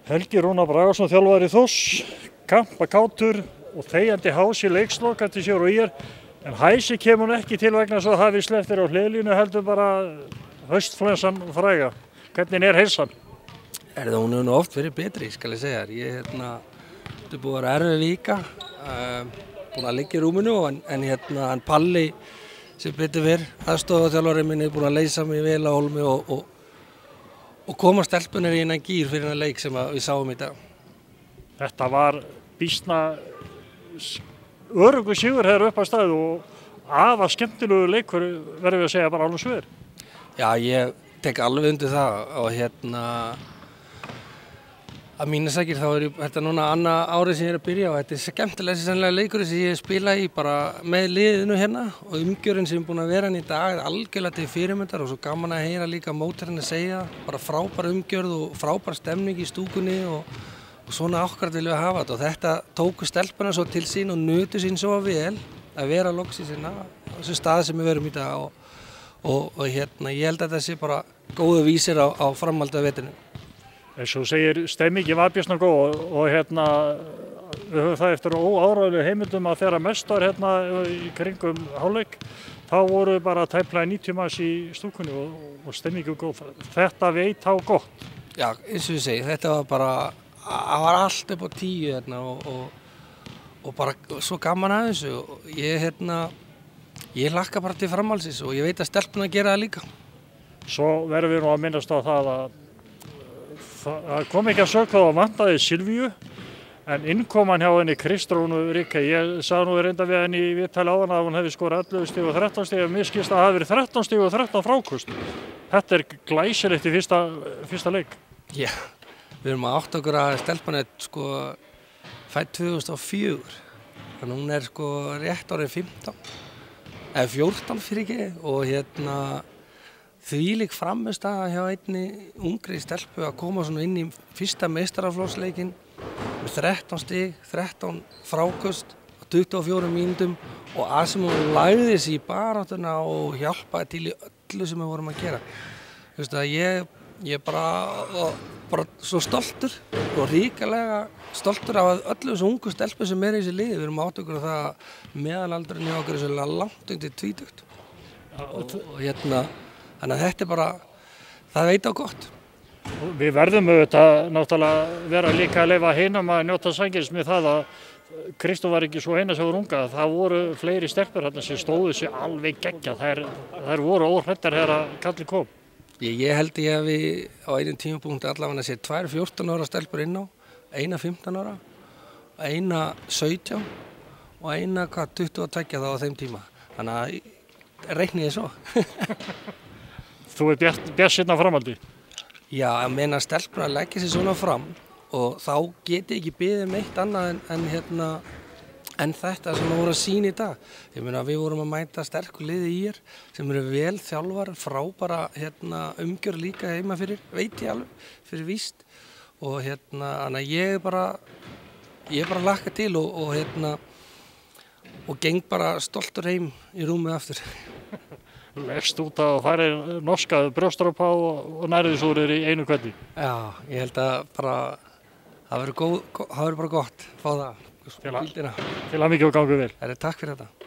Helgi Rúnar Bragason þjálfari Þórs, kampakátur og þegjandi hás í leikslok eftir sér og ír. En hæsi kemur hún ekki til vegna svo hafi slepptir á hliðlínu heldur bara haustflensan fræga. Hvernig er heilsan? Hún hefur nú oft verið betri, skal ég segja þér. Þetta er búið að vera erfið vika, búin að liggja í rúminu en Palli sem betur verið, aðstoðarþjálfarinn minn er búin að leysa mig vel á hólmi og koma stelpunir í innan gír fyrir þennan leik sem við sáum í dag. Þetta var býsna öruggur sigur hér upp á staðið og afar skemmtilegu leikur verðum við að segja bara alveg svör. Já, ég tek alveg undir það og að mínu sakir þá þetta núna annað árið sem ég er að byrja og þetta er skemmtilegast sannlega leikurinn sem ég spila í bara með liðinu hérna og umgjörinn sem er búin að vera hann í dag er algjörlega til fyrirmyndar og svo gaman að heyra líka mótorinn að segja bara frábær umgjörð og frábær stemning í stúkunni og svona ákvært viljum við hafa þetta og þetta tóku stelpuna svo til sín og nutu sín svo vel að vera loksins á þessu stað sem við verum í dag og ég held að þetta sé bara góðu vísir á framhaldi af veturinn. Eins og segir stemmingi var býsna góð og við höfum það eftir óáreiðanlegum heimildum að þegar mest var í kringum hálfleik þá voru bara tæplega 90 manns í stúkunni og stemmingi góð. Þetta veit á gott. Já, eins og ég segi, þetta var bara, það var allt upp á 10 og bara svo gaman að þessu. Ég hlakka bara til framhaldsins og ég veit að stelpuna gera það líka. Svo verðum við nú að minnast á það að það kom ekki að sökka og vantaði Silvíu en innkoman hjá henni Kristrúnu Ríkey, ég sagði nú reynda við henni í viðtali áðan að hún hefði skorað 11 stig og 13 stig og mér skilst að það hafi verið 13 stig og 13 fráköst. Þetta er glæsilegt í fyrsta leik. Já, við erum að átta okkur að stelpan er fædd 2004 þannig hún er rétt árið 15 eða 14 fyrir ekki og þvílík frammistaða hjá einni ungri stelpu að koma svona inn í fyrsta meistaraflokksleikinn með 13 stig, 13 fráköst á 24 mínútum og að sem hún lagði sig í baráttuna og hjálpaði til í öllu sem við vorum að gera. Ég er bara svo stoltur og ríkalega stoltur af öllu þessu ungu stelpu sem er í þessu liði. Við erum átt okkur á það að meðalaldurinn hjá okkur er svolítið langt undir 20 og þannig að þetta er bara, það veit á gott. Við verðum auðvitað náttúrulega vera líka að leyfa hinum að njóta sængins með það að Kristó var ekki svo eina sem var unga. Það voru fleiri stelpur þarna sem stóðu sig alveg geggjað. Þær voru óhrættar þegar að kallið kom. Ég held ég að við á einum tímapunkti allavega sé 2 14 ára stelpur inn á, eina 15 ára, eina 17 og eina 22 þá á þeim tíma. Þannig að reikni ég svo. Þú er bjartsýnn á framhaldi? Já, að meina stelpuna leggja sér svona fram og þá geti ekki beðið eitt annað en þetta sem við vorum að sýna í dag. Ég meina við vorum að mæta sterku liði í sem eru vel þjálfar, frábæra umgjörð líka heima fyrir, veit ég alveg, fyrir víst og þannig að ég bara hlakka til og geng bara stoltur heim í rúmið aftur. Leggst út að færi norska brjóstrópa og nærðisúrir í einu kveldi. Já, ég held að það verður bara gott að fá það. Til hamingju og gangi vel. Takk fyrir þetta.